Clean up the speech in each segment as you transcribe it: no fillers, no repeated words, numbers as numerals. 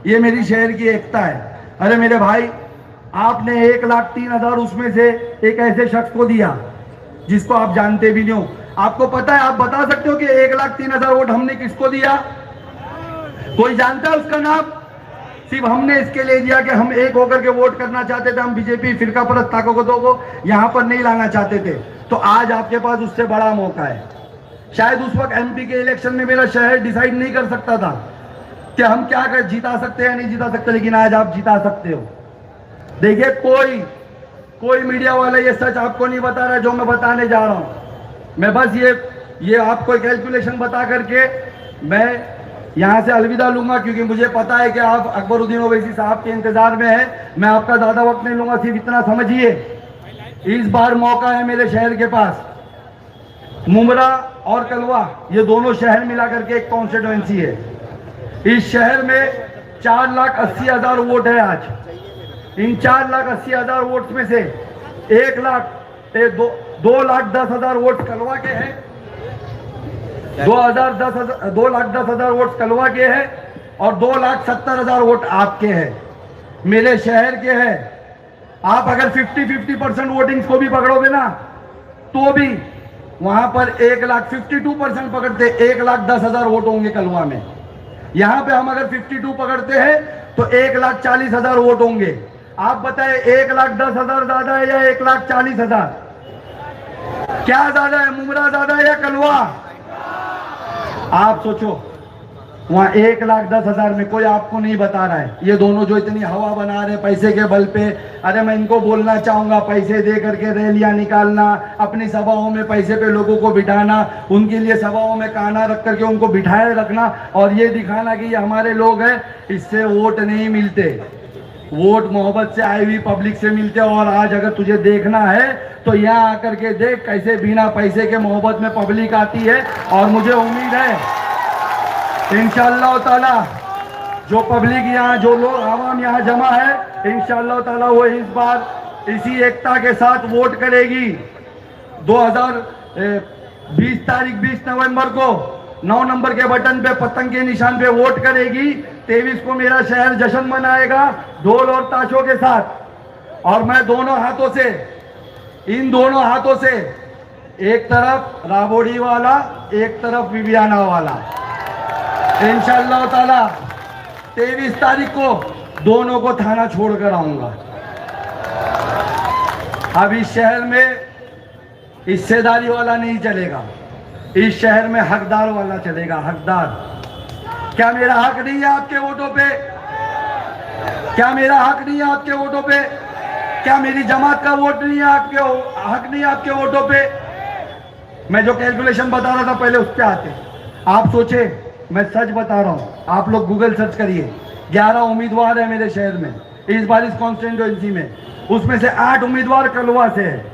ये मेरी शहर की एकता है। अरे मेरे भाई, आपने 1,03,000 उसमें से एक ऐसे शख्स को दिया जिसको आप जानते भी नहीं हो। आपको पता है, आप बता सकते हो कि 1,03,000 वोट हमने किसको दिया? कोई जानता है उसका नाम? सिर्फ हमने इसके लिए दिया कि हम एक होकर के वोट करना चाहते थे। हम बीजेपी फिरका परस्त ताकतों को यहाँ पर नहीं लाना चाहते थे। तो आज आपके पास उससे बड़ा मौका है। शायद उस वक्त एमपी के इलेक्शन में मेरा शहर डिसाइड नहीं कर सकता था कि हम क्या कर जीता सकते हैं या नहीं जीता सकते, लेकिन आज आप जिता सकते हो। देखिए, कोई मीडिया वाला ये सच आपको नहीं बता रहा जो मैं बताने जा रहा हूं। मैं बस ये आपको कैलकुलेशन बता करके मैं यहां से अलविदा लूंगा, क्योंकि मुझे पता है कि आप अकबरुद्दीन ओवैसी साहब के इंतजार में है। मैं आपका ज्यादा वक्त नहीं लूंगा, सिर्फ इतना समझिए, इस बार मौका है मेरे शहर के पास। मुमरा और कलवा, ये दोनों शहर मिला करके एक कॉन्स्टिट्यूएंसी है। इस शहर में 4,80,000 वोट है आज। इन 4,80,000 वोट में से 2,10,000 वोट कलवा के हैं, 2,10,000 वोट कलवा के हैं और 2,70,000 वोट आपके हैं, मेरे शहर के हैं। आप अगर 50% वोटिंग्स को भी पकड़ोगे ना, तो भी वहां पर 1,52% पकड़ते 1,10,000 वोट होंगे कलवा में। यहां पे हम अगर 52 पकड़ते हैं तो 1,40,000 वोट होंगे। आप बताएं, 1,10,000 ज्यादा है या 1,40,000? क्या ज्यादा है, मुमरा ज्यादा है या कलवा? आप सोचो, वहां 1,10,000 में कोई आपको नहीं बता रहा है। ये दोनों जो इतनी हवा बना रहे पैसे के बल पे, अरे मैं इनको बोलना चाहूंगा, पैसे दे करके रैलियां निकालना, अपनी सभाओं में पैसे पे लोगों को बिठाना, उनके लिए सभाओं में काना रख करके उनको बिठाए रखना और ये दिखाना कि ये हमारे लोग हैं, इससे वोट नहीं मिलते। वोट मोहब्बत से आई हुई पब्लिक से मिलते। और आज अगर तुझे देखना है तो यहाँ आकर के देख कैसे बिना पैसे के मोहब्बत में पब्लिक आती है। और मुझे उम्मीद है इंशाअल्लाह ताला जो पब्लिक यहाँ, जो लोग आवाम यहाँ जमा है, इंशाअल्लाह ताला वो इस बार इसी एकता के साथ वोट करेगी। 2020 तारीख 20 नवंबर को 9 नंबर के बटन पे पतंग के निशान पे वोट करेगी। 23 को मेरा शहर जश्न मनाएगा ढोल और ताशों के साथ। और मैं दोनों हाथों से, इन दोनों हाथों से, एक तरफ राबोड़ी वाला, एक तरफ विवियाना वाला, इंशाअल्लाह ताला 23 तारीख को दोनों को थाना छोड़कर आऊंगा। अब इस शहर में हिस्सेदारी वाला नहीं चलेगा, इस शहर में हकदार वाला चलेगा। हकदार, क्या मेरा हक नहीं है आपके वोटों पे? क्या मेरा हक नहीं है आपके वोटों पे? क्या मेरी जमात का वोट नहीं है आपके, हक नहीं है आपके वोटों पे? मैं जो कैलकुलेशन बता रहा था पहले उस पे आते। आप सोचे, मैं सच बता रहा हूं, आप लोग गूगल सर्च करिए। 11 उम्मीदवार है मेरे शहर में इस बार इस कॉन्स्टिट्यूएंसी में। उसमें से 8 उम्मीदवार कलवा से है।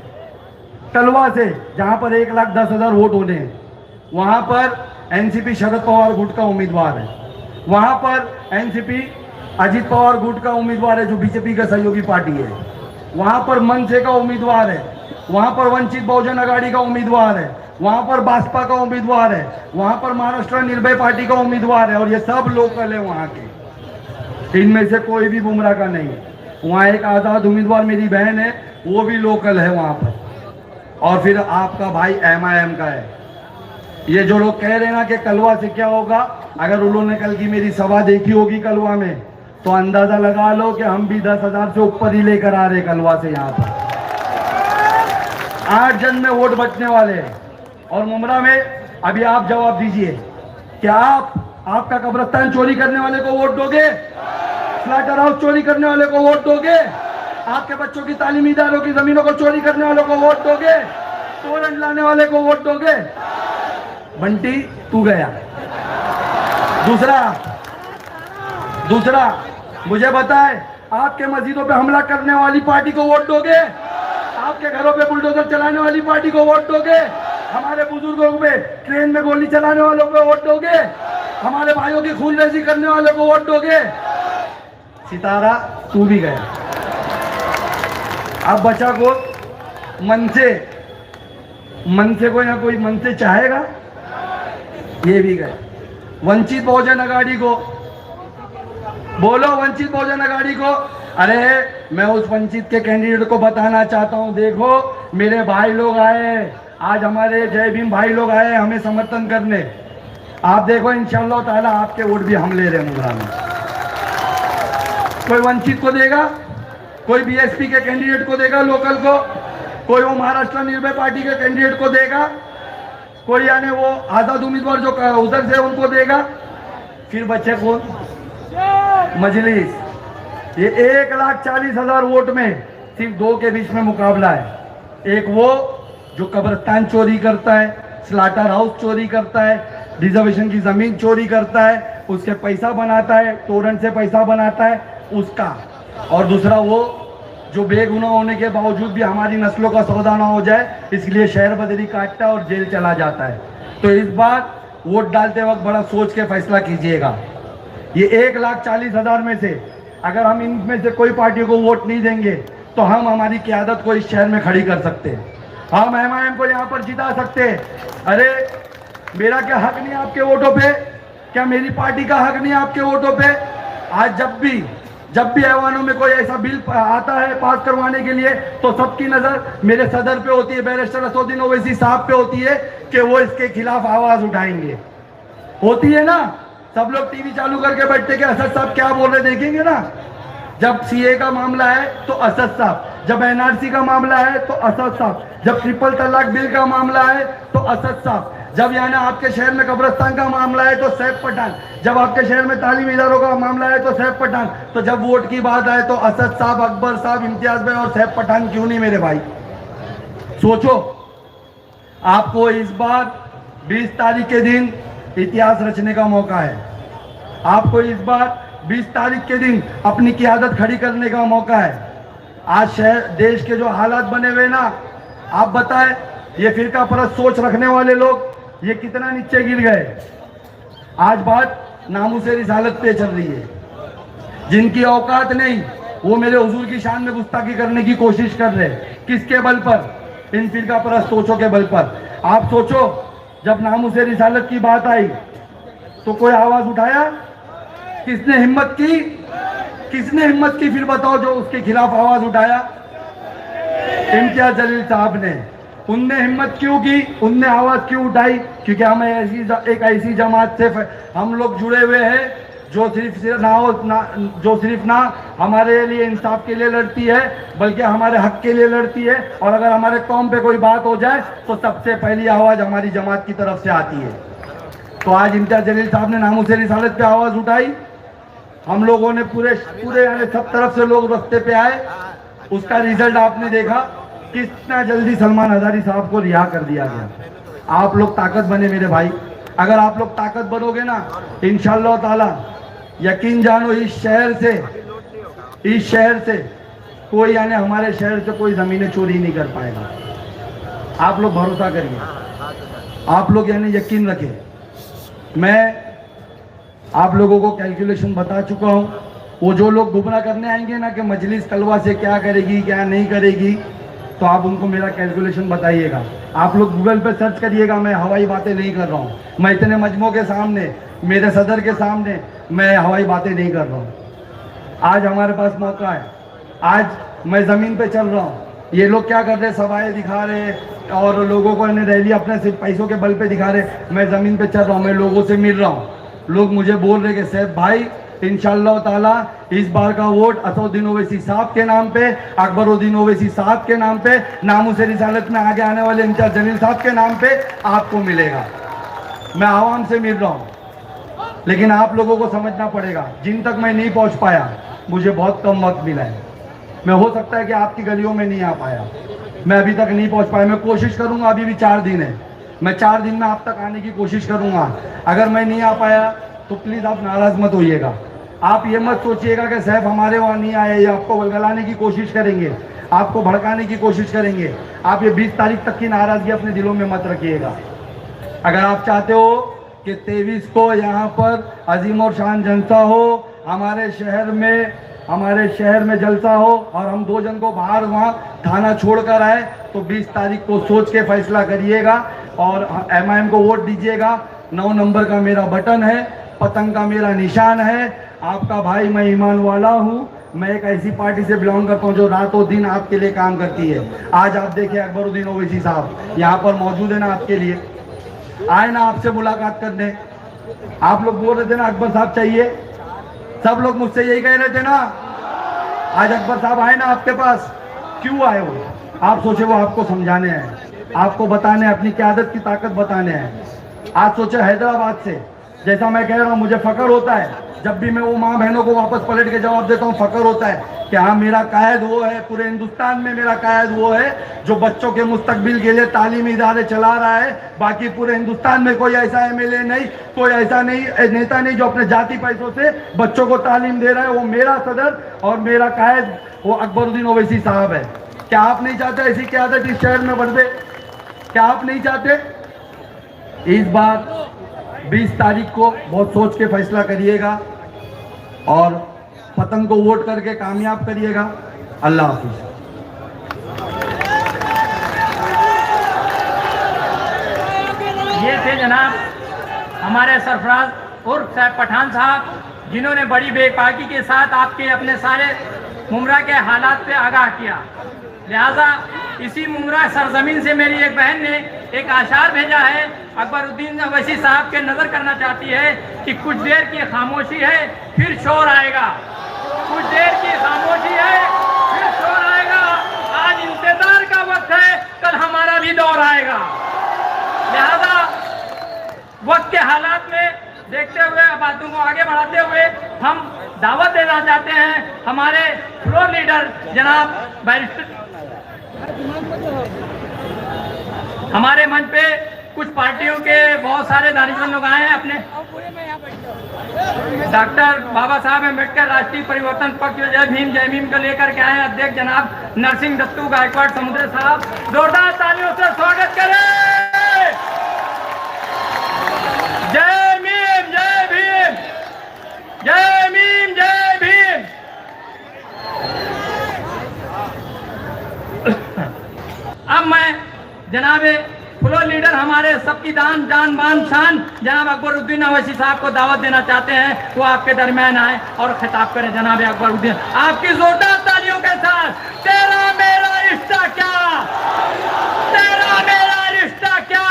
कलवा से, जहां पर 1,10,000 वोट होने हैं, वहां पर एनसीपी शरद पवार गुट का उम्मीदवार है। वहां पर एनसीपी अजीत पवार गुट का उम्मीदवार है जो बीजेपी का सहयोगी पार्टी है। वहां पर मनसे का उम्मीदवार है। वहां पर वंचित बहुजन आघाड़ी का उम्मीदवार है। वहां पर भाजपा का उम्मीदवार है। वहां पर महाराष्ट्र निर्भय पार्टी का उम्मीदवार है। और ये सब लोकल है वहां के, इनमें से कोई भी बुमराह का नहीं है। वहां एक आजाद उम्मीदवार मेरी बहन है, वो भी लोकल है वहां पर। और फिर आपका भाई MIM का है। ये जो लोग कह रहे हैं ना कि कलवा से क्या होगा, अगर उन्होंने कल की मेरी सभा देखी होगी कलवा में, तो अंदाजा लगा लो कि हम भी 10,000 से ऊपर ही लेकर आ रहे कलवा से। यहाँ पर 8 जन में वोट बचने वाले हैं। और मुमरा में अभी आप जवाब दीजिए, क्या आप आपका कब्रिस्तान चोरी करने वाले को वोट दोगे? स्लॉटर हाउस चोरी करने वाले को वोट दोगे? आपके बच्चों की तालीमी इदारों की जमीनों को चोरी करने वालों को वोट दोगे? तोरण लाने वाले को वोट दोगे? बंटी तू गया। दूसरा मुझे बताए, आपके मस्जिदों पे हमला करने वाली पार्टी को वोट दोगे? आपके घरों पे बुलडोजर चलाने वाली पार्टी को वोट दोगे? हमारे बुजुर्गों पे ट्रेन में गोली चलाने वालों को वोट दोगे? हमारे भाइयों की खूनरेजी करने वालों को वोट दोगे? सितारा तू भी गया। अब बचा को मन से कोई ना कोई मन से चाहेगा, ये भी गए। वंचित बहुजन आघाड़ी को बोलो वंचित बहुजन अघाड़ी को। अरे मैं उस वंचित के कैंडिडेट को बताना चाहता हूं, देखो मेरे भाई लोग आए, आज हमारे जय भीम भाई लोग आए हमें समर्थन करने। आप देखो इंशाअल्लाह ताला आपके वोट भी हम ले रहे हैं मुंगरा में। कोई वंचित को देगा, कोई बीएसपी के कैंडिडेट को देगा लोकल को, कोई वो महाराष्ट्र निर्भय पार्टी के कैंडिडेट को देगा, कोई यानी वो आजाद उम्मीदवार जो उधर से उनको देगा, फिर बच्चे कौन? मजलिस। ये 1,40,000 वोट में सिर्फ दो के बीच में मुकाबला है। एक वो जो कब्रिस्तान चोरी करता है, स्लाटर हाउस चोरी करता है, रिजर्वेशन की जमीन चोरी करता है, उससे पैसा बनाता है, टोरेंट से पैसा बनाता है उसका। और दूसरा वो जो बेगुनाह होने के बावजूद भी हमारी नस्लों का सौदा ना हो जाए इसलिए शहर बदरी काटता है और जेल चला जाता है। तो इस बार वोट डालते वक्त बड़ा सोच के फैसला कीजिएगा। ये 1,40,000 में से अगर हम इनमें से कोई पार्टी को वोट नहीं देंगे तो हम हमारी क़यादत को इस शहर में खड़ी कर सकते हैं, हम MIM को यहाँ पर जिता सकते हैं। अरे मेरा क्या हक नहीं आपके वोटों पे? क्या मेरी पार्टी का हक नहीं आपके वोटों पे? आज जब भी ऐवानों में कोई ऐसा बिल आता है पास करवाने के लिए तो सबकी नजर मेरे सदर पे होती है, बैरिस्टर असदुद्दीन ओवैसी साहब पे होती है कि वो इसके खिलाफ आवाज उठाएंगे। होती है ना, सब लोग टीवी चालू करके बैठते कि असद साहब क्या बोल रहे देखेंगे ना। जब CA का मामला है तो असद साहब, जब NRC का मामला है तो असद साहब, जब ट्रिपल तलाक बिल का मामला है तो असद साहब, जब यानी आपके शहर में कब्रिस्तान का मामला है तो सैफ पठान, जब आपके शहर में तालीमी इदारों का मामला है तो सैफ पठान, तो जब वोट की बात आए तो असद साहब, अकबर साहब, इम्तियाज भाई और सैफ पठान क्यों नहीं मेरे भाई? सोचो, आपको इस बार 20 तारीख के दिन इतिहास रचने का मौका है। आपको इस बार 20 तारीख के दिन अपनी क़यादत खड़ी करने का मौका है। आज शहर देश के जो हालात बने हुए ना, आप बताएं ये फिरका परस्त सोच रखने वाले लोग ये कितना नीचे गिर गए। आज बात नामूसे रिसालत पे चल रही है। जिनकी औकात नहीं वो मेरे हुजूर की शान में गुस्ताखी करने की कोशिश कर रहे हैं। किसके बल पर? इन फिरका परस्त सोचों के बल पर। आप सोचो, जब नामूसे रिसालत की बात आई तो कोई आवाज उठाया? किसने हिम्मत की? किसने हिम्मत की फिर बताओ जो उसके खिलाफ आवाज उठाया? इम्तियाज जलील साहब ने। उनने हिम्मत क्यों की? उनने आवाज क्यों उठाई? क्योंकि हमें एक ऐसी जमात से हम लोग जुड़े हुए हैं जो सिर्फ ना हमारे लिए इंसाफ के लिए लड़ती है बल्कि हमारे हक के लिए लड़ती है। और अगर हमारे कौम पे कोई बात हो जाए तो सबसे पहली आवाज हमारी जमात की तरफ से आती है। तो आज इम्तियाज जलील साहब ने नामूसे रिसालत पे आवाज उठाई। हम लोगों ने पूरे यानी सब तरफ से लोग रास्ते पे आए। उसका रिजल्ट आपने देखा, कितना जल्दी सलमान हजारी साहब को रिहा कर दिया गया। आप लोग ताकत बने मेरे भाई। अगर आप लोग ताकत बनोगे ना इंशाअल्लाह ताला, यकीन जानो इस शहर से कोई यानी हमारे शहर से कोई जमीनें चोरी नहीं कर पाएगा। आप लोग भरोसा करिए, आप लोग यानी यकीन रखें। मैं आप लोगों को कैलकुलेशन बता चुका हूं। वो जो लोग गुमराह करने आएंगे ना कि मजलिस कलवा से क्या करेगी क्या नहीं करेगी, तो आप उनको मेरा कैलकुलेशन बताइएगा। आप लोग गूगल पे सर्च करिएगा। मैं हवाई बातें नहीं कर रहा हूँ। मैं इतने मजमों के सामने, मेरे सदर के सामने मैं हवाई बातें नहीं कर रहा हूँ। आज हमारे पास मौका है। आज मैं ज़मीन पे चल रहा हूँ। ये लोग क्या कर रहे हैं? सवाएं दिखा रहे हैं और लोगों को इन्हें रैली अपने सिर्फ पैसों के बल पे दिखा रहे। मैं ज़मीन पे चल रहा हूँ, मैं लोगों से मिल रहा हूँ। लोग मुझे बोल रहे कि सैफ भाई इंशाअल्लाह ताला इस बार का वोट असदुद्दीन ओवैसी साहब के नाम पे, अकबरुद्दीन ओवैसी साहब के नाम पे, नामूसे रिसालत में आगे आने वाले इम्तियाज जलील साहब के नाम पे आपको मिलेगा। मैं आवाम से मिल रहा हूँ, लेकिन आप लोगों को समझना पड़ेगा। जिन तक मैं नहीं पहुँच पाया, मुझे बहुत कम वक्त मिला है। मैं हो सकता है कि आपकी गलियों में नहीं आ पाया, मैं अभी तक नहीं पहुँच पाया। मैं कोशिश करूँगा, अभी भी 4 दिन है, मैं 4 दिन में आप तक आने की कोशिश करूँगा। अगर मैं नहीं आ पाया तो प्लीज़ आप नाराज़ मत होइएगा। आप ये मत सोचिएगा कि सैफ हमारे वहाँ नहीं आए या आपको गलगलाने की कोशिश करेंगे, आपको भड़काने की कोशिश करेंगे। आप ये 20 तारीख तक की नाराज़गी अपने दिलों में मत रखिएगा। अगर आप चाहते हो कि 23 को यहाँ पर अजीम और शान जलसा हो, हमारे शहर में जलसा हो और हम 2 जन को बाहर वहाँ थाना छोड़कर आए, तो 20 तारीख को सोच के फैसला करिएगा और MIM को वोट दीजिएगा। 9 नंबर का मेरा बटन है, पतंग का मेरा निशान है। आपका भाई मैं ईमान वाला हूँ। मैं एक ऐसी पार्टी से बिलोंग करता हूँ जो रातों दिन आपके लिए काम करती है। आज आप देखिए अकबरुद्दीन ओवैसी साहब यहाँ पर मौजूद है ना, आपके लिए आए ना आपसे मुलाकात करने। आप लोग बोल रहे थे ना अकबर साहब चाहिए, सब लोग मुझसे यही कह रहे थे ना। आज अकबर साहब आए ना आपके पास, क्यों आए वो? आप सोचे वो आपको समझाने हैं, आपको बताने, अपनी क़यादत की ताकत बताने हैं। आज सोचे हैदराबाद से, जैसा मैं कह रहा हूँ मुझे फख्र होता है जब भी मैं वो माँ बहनों को वापस पलट के जवाब देता हूँ, फख्र होता है कि हाँ मेरा कायद वो है, पूरे हिंदुस्तान में मेरा कायद वो है जो बच्चों के मुस्तकबिल के लिए तालीमी इदारे चला रहा है। बाकी पूरे हिंदुस्तान में कोई ऐसा एमएलए नहीं, कोई ऐसा नहीं नेता नहीं जो अपने जाति पैसों से बच्चों को तालीम दे रहा है। वो मेरा सदर और मेरा कायद वो अकबरुद्दीन ओवैसी साहब है। क्या आप नहीं चाहते ऐसी क़यादत इस शहर में बढ़े? क्या आप नहीं चाहते? इस बार 20 तारीख को बहुत सोच के फैसला करिएगा और पतंग को वोट करके कामयाब करिएगा। अल्लाह हाफिज। ये थे जनाब हमारे सरफराज उर्फ साहब पठान साहब, जिन्होंने बड़ी बेबाकी के साथ आपके अपने सारे मुमरा के हालात पे आगाह किया। लिहाजा इसी मुमरा सरजमीन से मेरी एक बहन ने एक आशार भेजा है, अकबरुद्दीन ओवैसी साहब के नजर करना चाहती है कि कुछ देर की खामोशी है फिर शोर आएगा। कुछ देर की खामोशी है फिर शोर आएगा। आज इंतजार का वक्त है, कल हमारा भी दौर आएगा। लिहाजा वक्त के हालात में देखते हुए, बातों को आगे बढ़ाते हुए हम दावत देना चाहते हैं हमारे फ्लोर लीडर जनाब बैरिस्टर। हमारे मंच पे कुछ पार्टियों के बहुत सारे दानिशमंद लोग आए हैं अपने। डॉक्टर बाबा साहब अम्बेडकर राष्ट्रीय परिवर्तन पक्ष जय भीम को लेकर के आए हैं अध्यक्ष जनाब नरसिंह दत्तू गायकवाड़ समुद्र साहब। जोरदार तालियों से स्वागत करें। जय भीम जय भीम जय भीम जय भीम। अब मैं जनाबे फ्लोर लीडर हमारे सबकी दान जान मान शान जनाब अकबरुद्दीन ओवैसी साहब को दावत देना चाहते हैं, वो आपके दरमियान आए और खिताब करें। जनाब अकबरुद्दीन, आपकी जोरदार तालियों के साथ। तेरा मेरा रिश्ता क्या, तेरा मेरा रिश्ता क्या।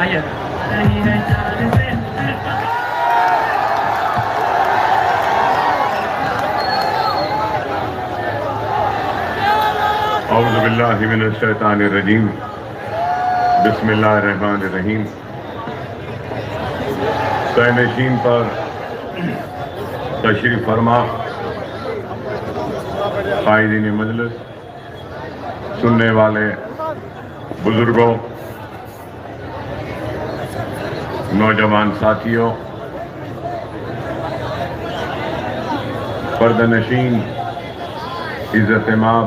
आइए औज़ु बिल्लाहि मिनश शैतानिर रजीम। बिस्मिल्लाहिर रहमानिर रहीम। तहनशीन पर तशरीफ फरमा, कायदीन मजलिस, सुनने वाले बुजुर्गों, नौजवान साथियों, पर्दनशीन, इज़्ज़त-ए-माब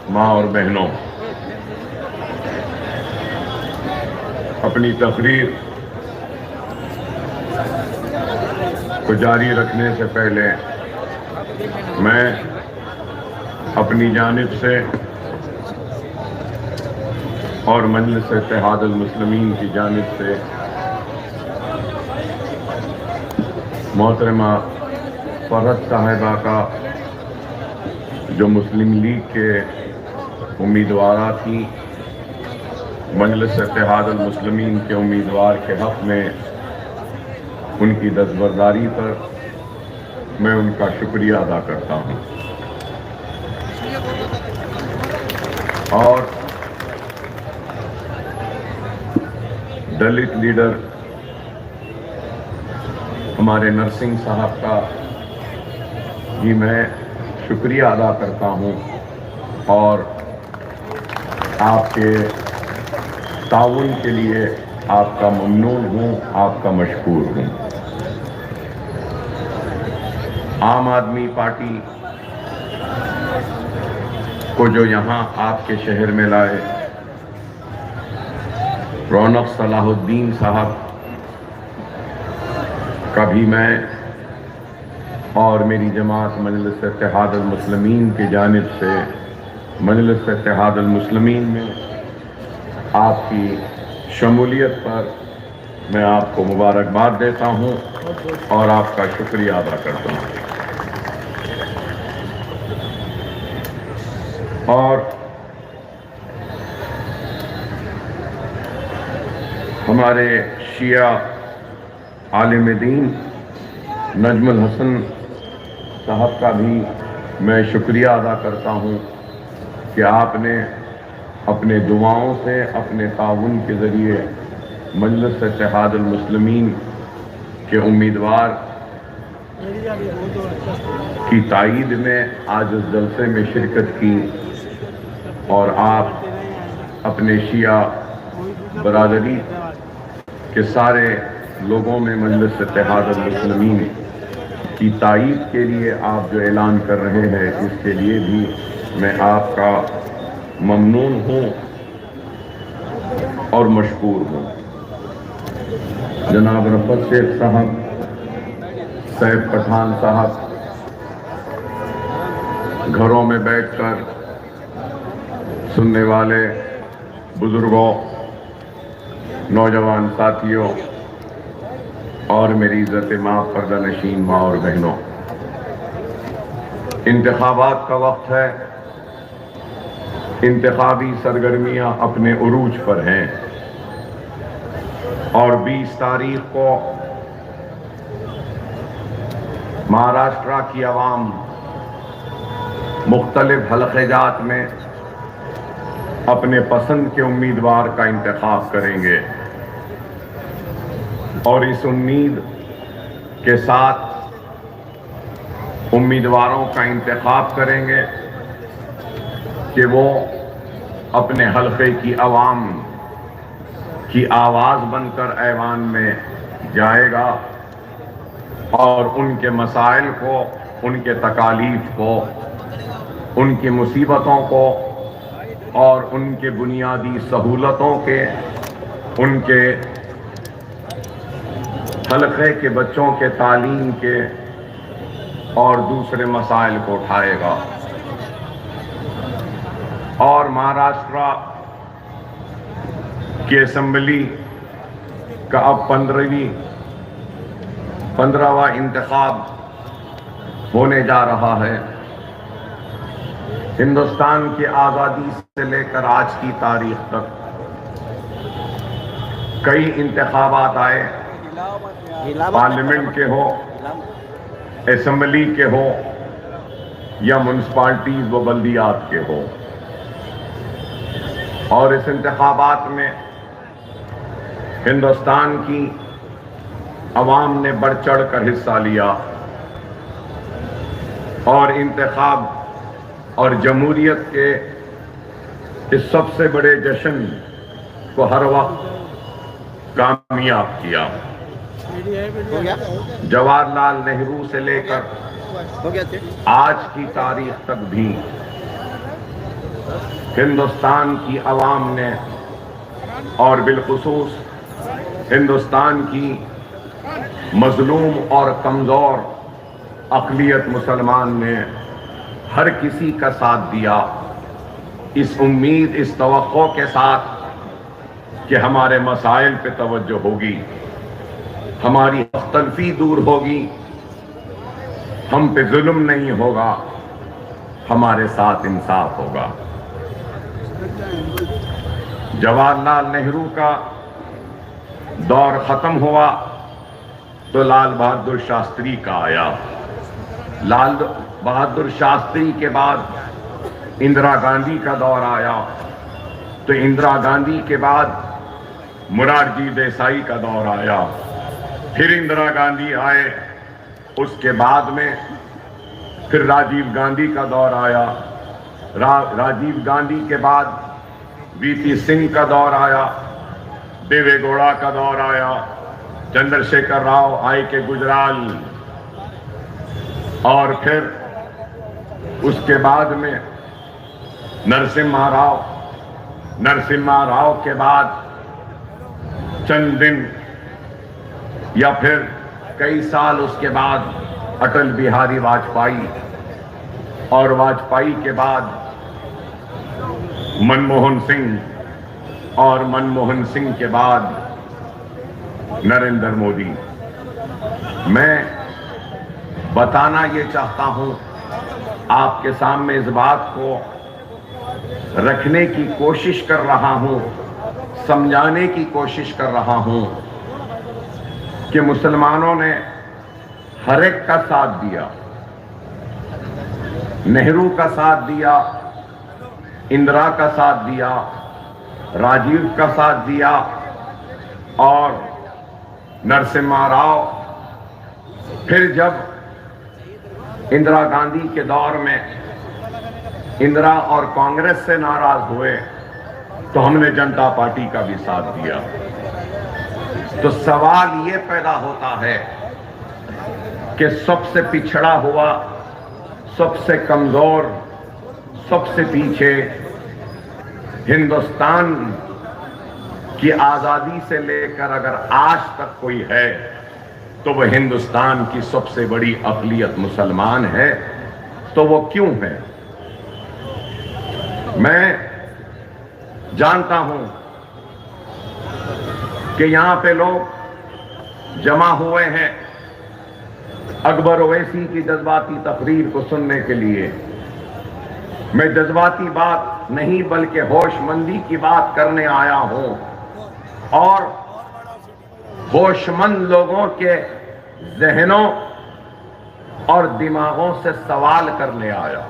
माँ और बहनों, अपनी तकरीर को जारी रखने से पहले मैं अपनी जानिब से और मजलिस इत्तेहादुल मुस्लिमीन की जानिब से मोहतरमा फरहत साहिबा का, जो मुस्लिम लीग के उम्मीदवार थी, मजलिस इत्तेहादुल मुस्लिमीन के उम्मीदवार के हक़ में उनकी दस्तबरदारी पर मैं उनका शुक्रिया अदा करता हूँ। और दलित लीडर हमारे नरसिंह साहब का भी मैं शुक्रिया अदा करता हूँ और आपके ताउन के लिए आपका ममनून हूँ, आपका मशकूर हूँ। आम आदमी पार्टी को जो यहाँ आपके शहर में लाए रौनक सलाहुद्दीन साहब का भी मैं और मेरी जमात मजलिस इत्तेहादुल मुस्लिमीन की जानिब से मजलिस इत्तेहादुल मुस्लिमीन में आपकी शमूलियत पर मैं आपको मुबारकबाद देता हूं और आपका शुक्रिया अदा करता हूं। और हमारे शिया आलिम दीन नजमुल हसन साहब का भी मैं शुक्रिया अदा करता हूं कि आपने अपने दुआओं से, अपने ताउन के ज़रिए मजलिस इत्तेहादुल मुस्लिमीन के उम्मीदवार की तायीद में आज इस जलसे में शिरकत की और आप अपने शिया बरादरी के सारे लोगों में मजलिस इत्तेहादुल मुस्लिमीन की तायीद के लिए आप जो ऐलान कर रहे हैं, इसके लिए भी मैं आपका ममनून हूँ और मशकूर हूँ। जनाब रफ़त शेख साहब, सैयद पठान साहब घरों में बैठकर सुनने वाले बुजुर्गों, नौजवान साथियों और मेरी इज़्ज़त माँ, पर्दा नशीन माँ और बहनों, इंतखाबात का वक्त है। इंतखाबी सरगर्मियां अपने उरूज पर हैं और 20 तारीख को महाराष्ट्र की आवाम मुख्तलिफ हलक़े-जात में अपने पसंद के उम्मीदवार का इंतखाब करेंगे और इस उम्मीद के साथ उम्मीदवारों का इंतखाब करेंगे कि वो अपने हलक़े की आवाम की आवाज़ बनकर ऐवान में जाएगा और उनके मसाइल को, उनके तकालीफ को, उनकी मुसीबतों को और उनके बुनियादी सहूलतों के, उनके हलक़े के बच्चों के तालीम के और दूसरे मसाइल को उठाएगा। और महाराष्ट्र की असेंबली का अब 15वां इंतखाब होने जा रहा है। हिंदुस्तान की आज़ादी से लेकर आज की तारीख तक कई इंतखाबात आए, पार्लियामेंट के हो, असेंबली के हो या म्युनिसिपैलिटीज व बल्दियात के हो, और इस इंतखाबात में हिंदुस्तान की अवाम ने बढ़ चढ़ कर हिस्सा लिया और इंतखाब और जमहूरियत के इस सबसे बड़े जश्न को हर वक्त कामयाब किया। जवाहरलाल नेहरू से लेकर आज की तारीख तक भी हिंदुस्तान की आवाम ने और बिलखुसूस हिंदुस्तान की मजलूम और कमज़ोर अक़लियत मुसलमान ने हर किसी का साथ दिया, इस उम्मीद, इस तवक्को के साथ कि हमारे मसाइल पे तवज्जो होगी, हमारी मुख्तलिफी दूर होगी, हम पे जुल्म नहीं होगा, हमारे साथ इंसाफ होगा। जवाहरलाल नेहरू का दौर खत्म हुआ तो लाल बहादुर शास्त्री का आया। लाल बहादुर शास्त्री के बाद इंदिरा गांधी का दौर आया, तो इंदिरा गांधी के बाद मोरारजी देसाई का दौर आया, फिर इंदिरा गांधी आए, उसके बाद में फिर राजीव गांधी का दौर आया, राजीव गांधी के बाद वीपी सिंह का दौर आया, देवे गौड़ा का दौर आया, चंद्रशेखर राव आई के गुजराल, और फिर उसके बाद में नरसिम्हा राव के बाद चंद दिन या फिर कई साल उसके बाद अटल बिहारी वाजपेयी, और वाजपेयी के बाद मनमोहन सिंह, और मनमोहन सिंह के बाद नरेंद्र मोदी। मैं बताना ये चाहता हूं, आपके सामने इस बात को रखने की कोशिश कर रहा हूं, समझाने की कोशिश कर रहा हूं कि मुसलमानों ने हर एक का साथ दिया। नेहरू का साथ दिया, इंदिरा का साथ दिया, राजीव का साथ दिया और नरसिम्हा राव। फिर जब इंदिरा गांधी के दौर में इंदिरा और कांग्रेस से नाराज हुए तो हमने जनता पार्टी का भी साथ दिया। तो सवाल ये पैदा होता है कि सबसे पिछड़ा हुआ, सबसे कमजोर, सबसे पीछे हिंदुस्तान की आजादी से लेकर अगर आज तक कोई है तो वह हिंदुस्तान की सबसे बड़ी अक़लियत मुसलमान है। तो वो क्यों है? मैं जानता हूं कि यहां पे लोग जमा हुए हैं अकबर ओवैसी की जज्बाती तकरीर को सुनने के लिए। मैं जज्बाती बात नहीं बल्कि होशमंदी की बात करने आया हूं और होशमंद लोगों के जहनों और दिमागों से सवाल करने आया।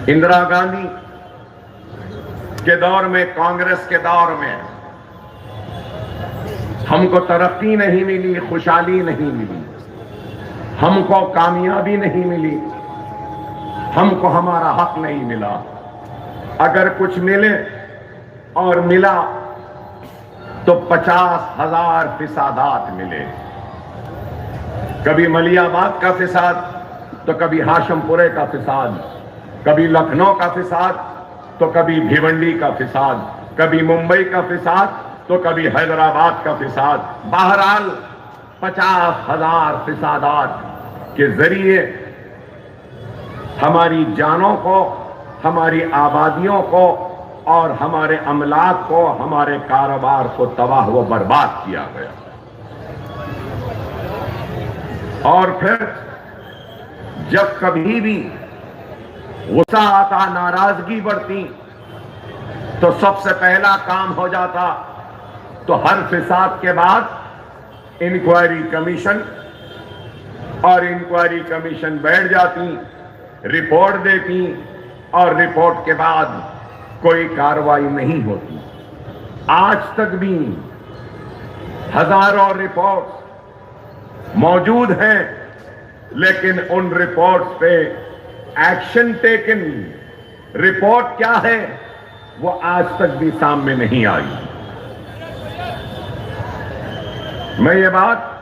इंदिरा गांधी के दौर में, कांग्रेस के दौर में हमको तरक्की नहीं मिली, खुशहाली नहीं मिली, हमको कामयाबी नहीं मिली, हमको हमारा हक नहीं मिला। अगर कुछ मिले और मिला तो 50,000 फिसादात मिले। कभी मलियाबाद का फिसाद तो कभी हाशमपुरे का फिसाद, कभी लखनऊ का फिसाद तो कभी भिवंडी का फिसाद, कभी मुंबई का फिसाद तो कभी हैदराबाद का फिसाद। बहरहाल 50,000 फिसादात के जरिए हमारी जानों को, हमारी आबादियों को और हमारे अमलाक को, हमारे कारोबार को तबाह व बर्बाद किया गया। और फिर जब कभी भी गुस्सा आता, नाराजगी बढ़ती तो सबसे पहला काम हो जाता तो हर फिसाद के बाद इंक्वायरी कमीशन, और इंक्वायरी कमीशन बैठ जाती, रिपोर्ट देती और रिपोर्ट के बाद कोई कार्रवाई नहीं होती। आज तक भी हजारों रिपोर्ट मौजूद हैं, लेकिन उन रिपोर्ट्स पे एक्शन टेकन, रिपोर्ट क्या है वो आज तक भी सामने नहीं आई। मैं ये बात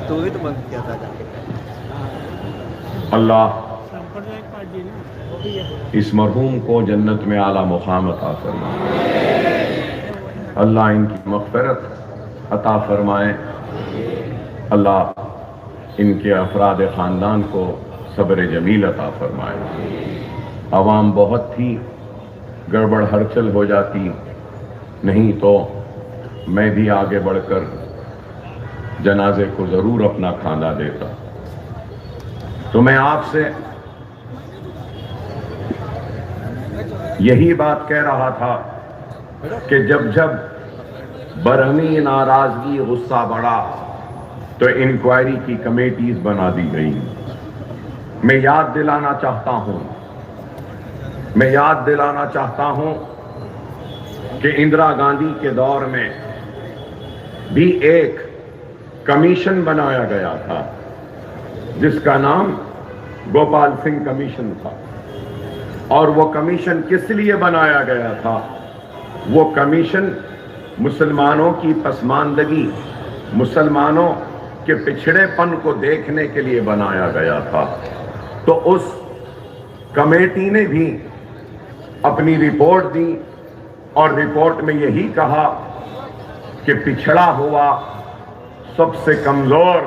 तो भी तो बंद किया था जाके। अल्लाह इस मरहूम को जन्नत में आला मुकाम अता फरमाए। अल्लाह इनकी मग़फ़िरत अता फरमाए। अल्लाह इनके अफराद ख़ानदान को सब्र जमील अता फरमाए। आवाम बहुत थी, गड़बड़ हलचल हो जाती, नहीं तो मैं भी आगे बढ़कर जनाजे को ज़रूर अपना खाना देता। तो मैं आपसे यही बात कह रहा था कि जब जब बरहमी, नाराजगी, गुस्सा बढ़ा तो इंक्वायरी की कमेटीज बना दी गई। मैं याद दिलाना चाहता हूं कि इंदिरा गांधी के दौर में भी एक कमीशन बनाया गया था जिसका नाम गोपाल सिंह कमीशन था। और वो कमीशन किस लिए बनाया गया था? वो कमीशन मुसलमानों की पसमानदगी, मुसलमानों के पिछड़ेपन को देखने के लिए बनाया गया था। तो उस कमेटी ने भी अपनी रिपोर्ट दी और रिपोर्ट में यही कहा कि पिछड़ा हुआ सबसे कमजोर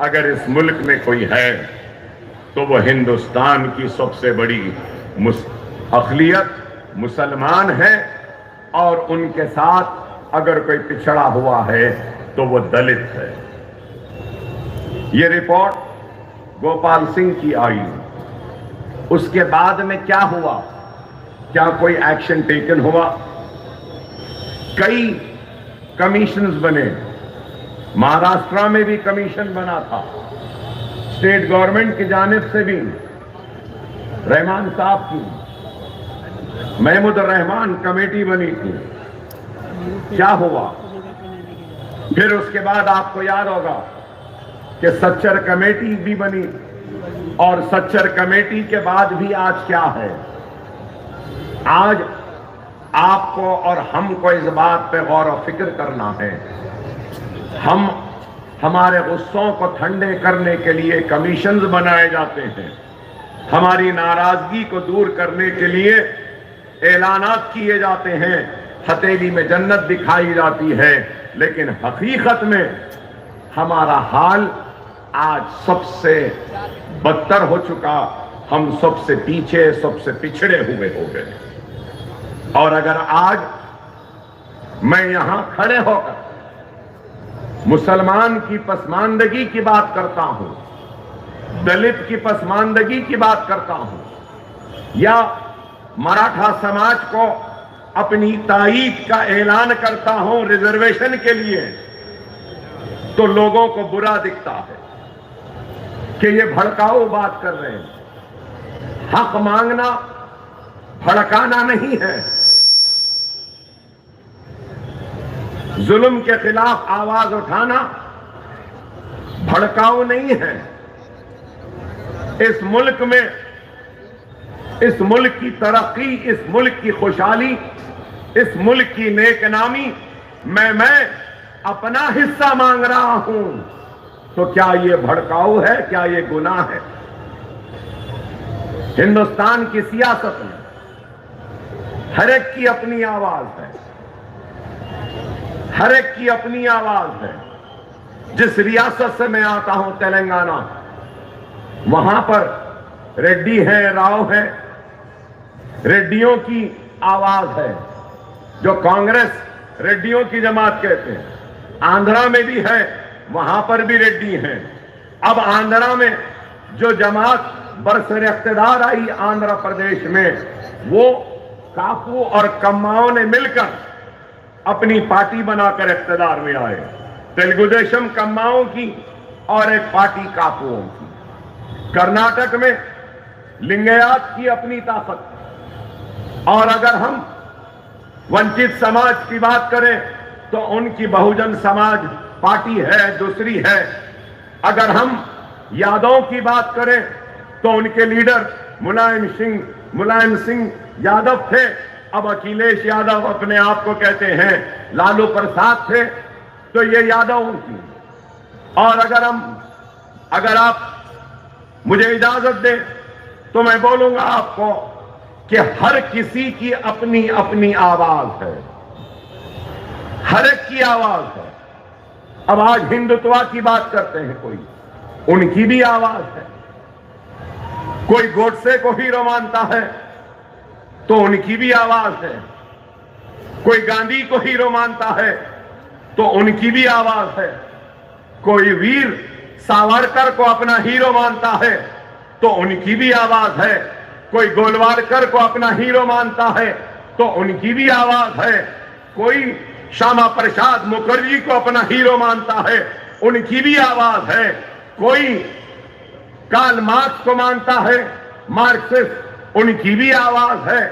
अगर इस मुल्क में कोई है तो वो हिंदुस्तान की सबसे बड़ी अक़लियत मुसलमान है, और उनके साथ अगर कोई पिछड़ा हुआ है तो वो दलित है। ये रिपोर्ट गोपाल सिंह की आई। उसके बाद में क्या हुआ? क्या कोई एक्शन टेकन हुआ? कई कमीशंस बने। महाराष्ट्र में भी कमीशन बना था, स्टेट गवर्नमेंट की जानिब से भी, रहमान साहब की महमूद रहमान कमेटी बनी थी। क्या हुआ? फिर उसके बाद आपको याद होगा कि सच्चर कमेटी भी बनी, और सच्चर कमेटी के बाद भी आज क्या है? आज आपको और हमको इस बात पे गौर और फिक्र करना है। हम हमारे गुस्सों को ठंडे करने के लिए कमीशंस बनाए जाते हैं, हमारी नाराजगी को दूर करने के लिए ऐलानात किए जाते हैं, हथेली में जन्नत दिखाई जाती है, लेकिन हकीकत में हमारा हाल आज सबसे बदतर हो चुका। हम सबसे पीछे, सबसे पिछड़े हुए हो गए। और अगर आज मैं यहां खड़े होकर मुसलमान की पसमानदगी की बात करता हूं, दलित की पसमानदगी की बात करता हूं, या मराठा समाज को अपनी ताईद का ऐलान करता हूं रिजर्वेशन के लिए, तो लोगों को बुरा दिखता है कि ये भड़काऊ बात कर रहे हैं। हक मांगना भड़काना नहीं है, जुल्म के खिलाफ आवाज उठाना भड़काऊ नहीं है। इस मुल्क में, इस मुल्क की तरक्की, इस मुल्क की खुशहाली, इस मुल्क की नेकनामी मैं अपना हिस्सा मांग रहा हूं, तो क्या ये भड़काऊ है? क्या ये गुनाह है? हिंदुस्तान की सियासत में हर एक की अपनी आवाज है, हर एक की अपनी आवाज है। जिस रियासत से मैं आता हूं, तेलंगाना, वहां पर रेड्डी है, राव है, रेड्डियों की आवाज है, जो कांग्रेस रेड्डियों की जमात कहते हैं। आंध्रा में भी है, वहां पर भी रेड्डी हैं। अब आंध्रा में जो जमात बरसर इख्तिदार आई आंध्र प्रदेश में, वो कापू और कम्माओं ने मिलकर अपनी पार्टी बनाकर इख्तिदार में आए। तेलुगु देशम कम्माओं की और एक पार्टी कापुओं की। कर्नाटक में लिंगायत की अपनी ताकत। और अगर हम वंचित समाज की बात करें तो उनकी बहुजन समाज पार्टी है, दूसरी है। अगर हम यादवों की बात करें तो उनके लीडर मुलायम सिंह यादव थे, अब अखिलेश यादव अपने आप को कहते हैं। लालू प्रसाद थे, तो ये यादव की। और अगर आप मुझे इजाजत दें तो मैं बोलूंगा आपको कि हर किसी की अपनी अपनी आवाज है, हर एक की आवाज है। अब आज हिंदुत्व की बात करते हैं कोई, उनकी भी आवाज है। कोई गोडसे को हीरो मानता है तो उनकी भी आवाज है। कोई गांधी को हीरो मानता है तो उनकी भी आवाज है। कोई वीर सावरकर को अपना हीरो मानता है तो उनकी भी आवाज है। कोई गोलवालकर को अपना हीरो मानता है तो उनकी भी आवाज है। कोई श्यामा प्रसाद मुखर्जी को अपना हीरो मानता है, उनकी भी आवाज है। कोई कार्ल मार्क्स को मानता है, मार्क्सिस्ट, उनकी भी आवाज है।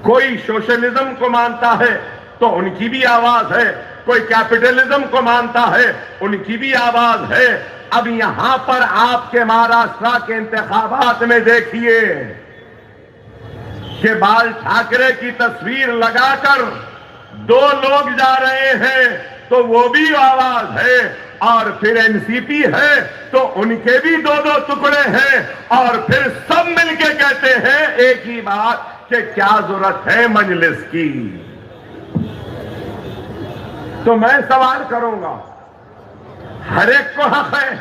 कोई सोशलिज्म को मानता है तो उनकी भी आवाज है। कोई कैपिटलिज्म को मानता है, उनकी भी आवाज है। अब यहां पर आपके महाराष्ट्र के इंतखाबात में देखिए, कि बाल ठाकरे की तस्वीर लगाकर दो लोग जा रहे हैं तो वो भी आवाज है, और फिर एनसीपी है तो उनके भी दो दो टुकड़े हैं, और फिर सब मिलके कहते हैं एक ही बात कि क्या जरूरत है मजलिस की। तो मैं सवाल करूंगा, हर एक को हक है,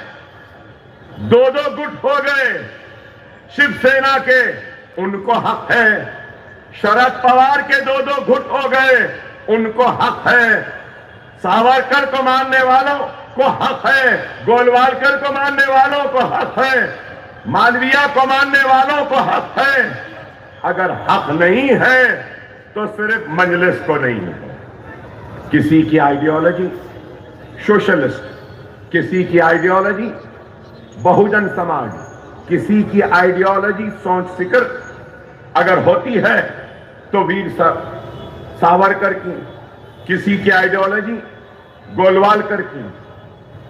दो दो गुट हो गए शिवसेना के, उनको हक है, शरद पवार के दो दो गुट हो गए, उनको हक है, सावरकर को मानने वालों को हक है, गोलवालकर को मानने वालों को हक है, मालवीय को मानने वालों को हक है। अगर हक नहीं है तो सिर्फ मजलिस को नहीं है। किसी की आइडियोलॉजी सोशलिस्ट, किसी की आइडियोलॉजी बहुजन समाज, किसी की आइडियोलॉजी सोच फिक्र अगर होती है तो वीर सावरकर की, किसी की आइडियोलॉजी गोलवालकर की,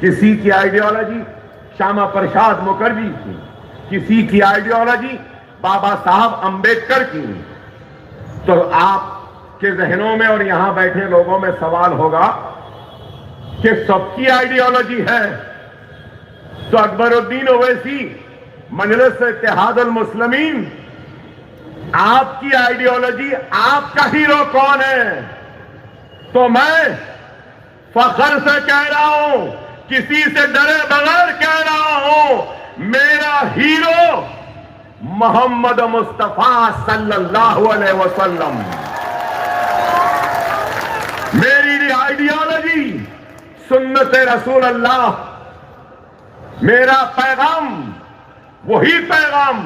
किसी की आइडियोलॉजी श्यामा प्रसाद मुखर्जी की, किसी की आइडियोलॉजी बाबा साहब अंबेडकर की। तो आपके जहनों में और यहां बैठे लोगों में सवाल होगा कि सबकी आइडियोलॉजी है तो अकबरुद्दीन ओवैसी मजलिस इत्तेहादुल मुस्लिमीन, आपकी आइडियोलॉजी, आपका हीरो कौन है? तो मैं फख्र से कह रहा हूं, किसी से डरे बगैर कह रहा हूं, मेरा हीरो मोहम्मद मुस्तफा सल्लल्लाहु अलैहि वसल्लम। मेरी आइडियोलॉजी सुन्नत रसूल अल्लाह, मेरा पैगाम वही पैगाम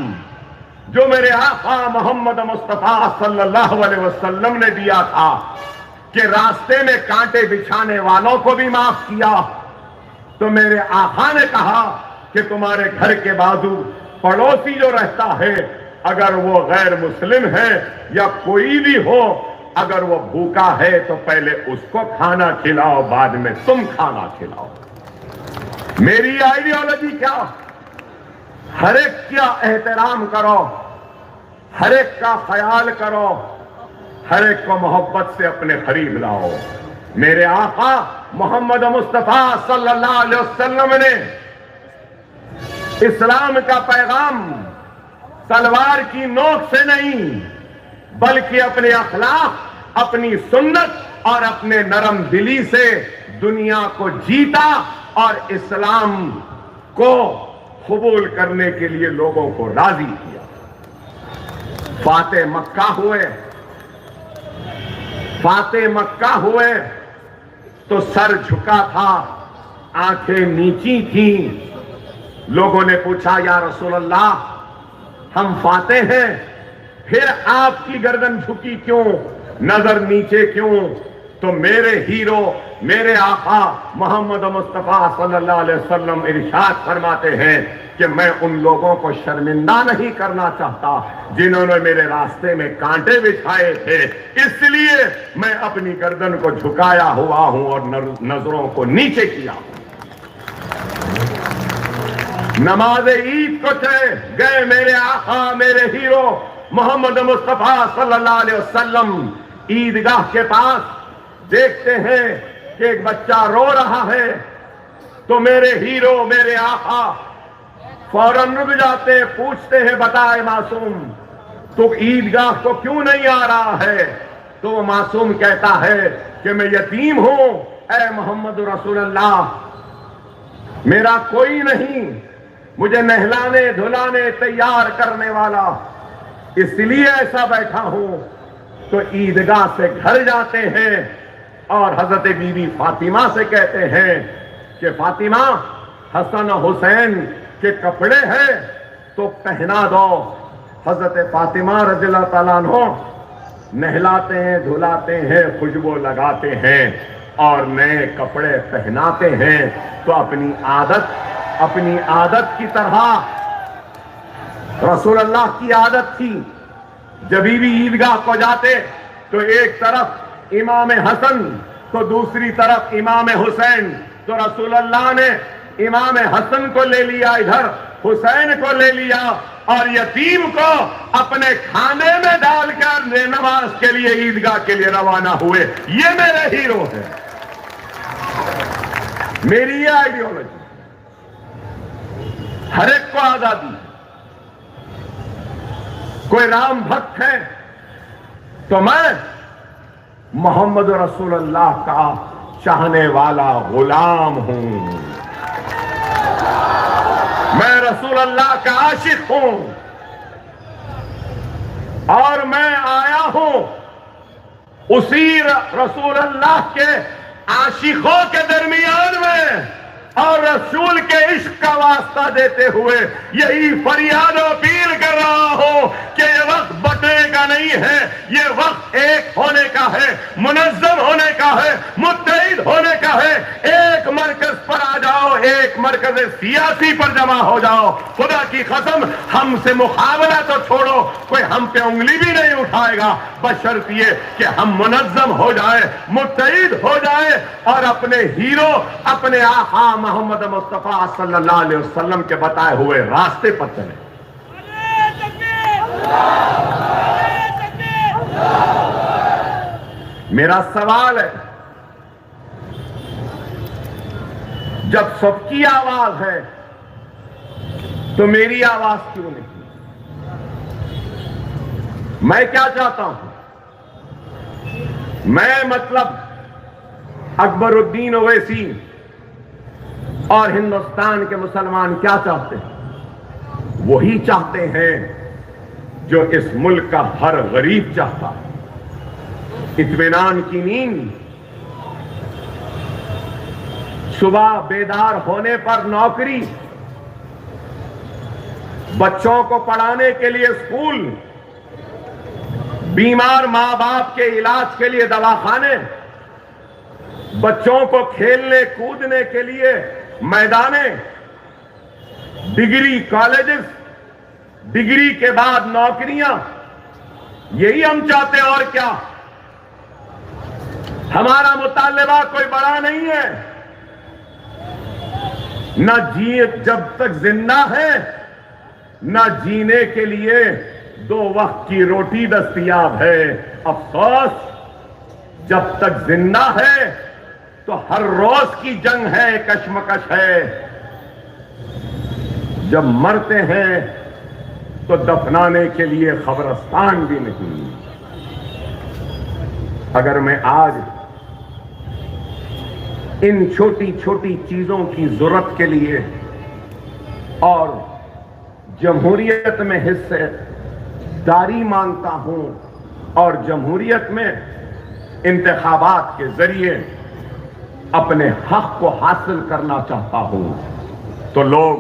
जो मेरे आका मोहम्मद मुस्तफा सल्लल्लाहु अलैहि वसल्लम ने दिया था कि रास्ते में कांटे बिछाने वालों को भी माफ किया। तो मेरे आका ने कहा कि तुम्हारे घर के बाजू पड़ोसी जो रहता है, अगर वो गैर मुस्लिम है या कोई भी हो, अगर वो भूखा है तो पहले उसको खाना खिलाओ, बाद में तुम खाना खिलाओ। मेरी आइडियोलॉजी क्या? हर एक का एहतराम करो, हर एक का ख्याल करो, हर एक को मोहब्बत से अपने करीब लाओ। मेरे आका मोहम्मद मुस्तफा सल्लल्लाहु अलैहि वसल्लम ने इस्लाम का पैगाम तलवार की नोक से नहीं, बल्कि अपने अखलाक, अपनी सुन्नत और अपने नरम दिली से दुनिया को जीता और इस्लाम को कबूल करने के लिए लोगों को राजी किया। फाते मक्का हुए, फाते मक्का हुए तो सर झुका था, आंखें नीची थी। लोगों ने पूछा, या रसूल अल्लाह, हम फाते हैं, फिर आपकी गर्दन झुकी क्यों, नजर नीचे क्यों? तो मेरे हीरो, मेरे आका मोहम्मद मुस्तफा सल्लल्लाहु अलैहि वसल्लम इरशाद फरमाते हैं कि मैं उन लोगों को शर्मिंदा नहीं करना चाहता जिन्होंने मेरे रास्ते में कांटे बिछाए थे, इसलिए मैं अपनी गर्दन को झुकाया हुआ हूं और नजरों को नीचे किया। नमाज ईद को गए मेरे आका, मेरे हीरो मोहम्मद मुस्तफा सल्लल्लाहु अलैहि वसल्लम ईदगाह के पास देखते हैं कि एक बच्चा रो रहा है, तो मेरे हीरो, मेरे आका फौरन रुक जाते, पूछते हैं, बताए मासूम, तो ईदगाह को क्यों नहीं आ रहा है? तो वो मासूम कहता है कि मैं यतीम हूं, ऐ मोहम्मद रसूलुल्लाह, मेरा कोई नहीं मुझे नहलाने धुलाने तैयार करने वाला, इसलिए ऐसा बैठा हूं। तो ईदगाह से घर जाते हैं और हजरत बीबी फातिमा से कहते हैं कि फातिमा, हसन हुसैन के कपड़े हैं तो पहना दो। हजरत फातिमा रज़ियल्लाहु ताला अन्हा नहलाते हैं, धुलाते हैं, खुशबू लगाते हैं और नए कपड़े पहनाते हैं। तो अपनी आदत की तरह रसूलुल्लाह की आदत थी, जब भी ईदगाह को जाते तो एक तरफ इमाम हसन तो दूसरी तरफ इमाम हुसैन। तो रसूलुल्लाह ने इमाम हसन को ले लिया इधर, हुसैन को ले लिया और यतीम को अपने खाने में डालकर नमाज के लिए ईदगाह के लिए रवाना हुए। ये मेरे हीरो हैं, मेरी ये आइडियोलॉजी। हर एक को आजादी, कोई राम भक्त है तो मैं मोहम्मद रसूलुल्लाह का चाहने वाला गुलाम हूं, मैं रसूलुल्लाह का आशिक हूं और मैं आया हूं उसी रसूलुल्लाह के आशिकों के दरमियान में और रसूल के इश्क का वास्ता देते हुए यही फरियाद और अपील कर रहा हूं कि ये वक्त बटने का नहीं है, ये वक्त एक होने का है, मुनज़्ज़म होने का है, मुत्तहिद होने का है। एक मरकज पर आ जाओ, एक मरकज सियासी पर जमा हो जाओ। खुदा की कसम, हमसे मुकाबला तो छोड़ो, कोई हम पे उंगली भी नहीं उठाएगा, बशर्त ये कि हम मुनज़्ज़म हो जाए, मुत्तहिद हो जाए और अपने हीरो, अपने आका मोहम्मद मुस्तफा सल्लल्लाहु अलैहि वसल्लम के बताए हुए रास्ते पर चले। मेरा सवाल है, जब सबकी आवाज है तो मेरी आवाज क्यों नहीं? मैं क्या चाहता हूं? मैं मतलब अकबरुद्दीन ओवैसी और हिंदुस्तान के मुसलमान क्या चाहते हैं? वही चाहते हैं जो इस मुल्क का हर गरीब चाहता है, इत्मीनान की नींद, सुबह बेदार होने पर नौकरी, बच्चों को पढ़ाने के लिए स्कूल, बीमार मां बाप के इलाज के लिए दवाखाने, बच्चों को खेलने कूदने के लिए मैदाने, डिग्री कॉलेजेस, डिग्री के बाद नौकरियां, यही हम चाहते हैं। और क्या? हमारा मुतालबा कोई बड़ा नहीं है, ना जिए जब तक जिंदा है, ना जीने के लिए 2 वक्त की रोटी दस्तयाब है। अफसोस, जब तक जिंदा है तो हर रोज की जंग है, कशमकश है। जब मरते हैं तो दफनाने के लिए खबरस्तान भी नहीं। अगर मैं आज इन छोटी छोटी चीजों की जरूरत के लिए और जमहूरियत में हिस्सेदारी मांगता हूं और जमहूरियत में इंतखाबात के जरिए अपने हक को हासिल करना चाहता हूं, तो लोग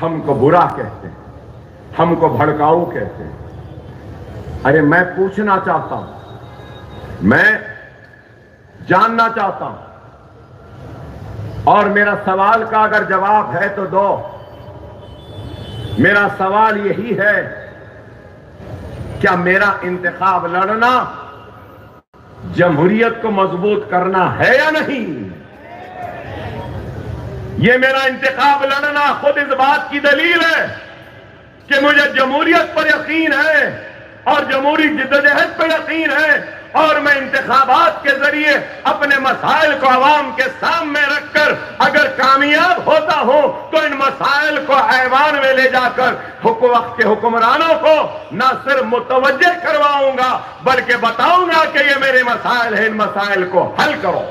हमको बुरा कहते हैं, हमको भड़काऊ कहते हैं। अरे मैं पूछना चाहता हूं, मैं जानना चाहता हूं, और मेरा सवाल का अगर जवाब है तो दो। मेरा सवाल यही है, क्या मेरा इंतखाब लड़ना जमहूरियत को मजबूत करना है या नहीं? यह मेरा इंतखाब लड़ना खुद इस बात की दलील है कि मुझे जमहूरियत पर यकीन है और जमहूरी जिद्दोजहद पर यकीन है, और मैं इंतखाबात के जरिए अपने मसाइल को अवाम के सामने रखकर अगर कामयाब होता हूं तो इन मसाइल को ऐवान में ले जाकर वक्त के हुक्मरानों को न सिर्फ मुतवज्जे करवाऊंगा बल्कि बताऊंगा कि ये मेरे मसाइल हैं, इन मसाइल को हल करो।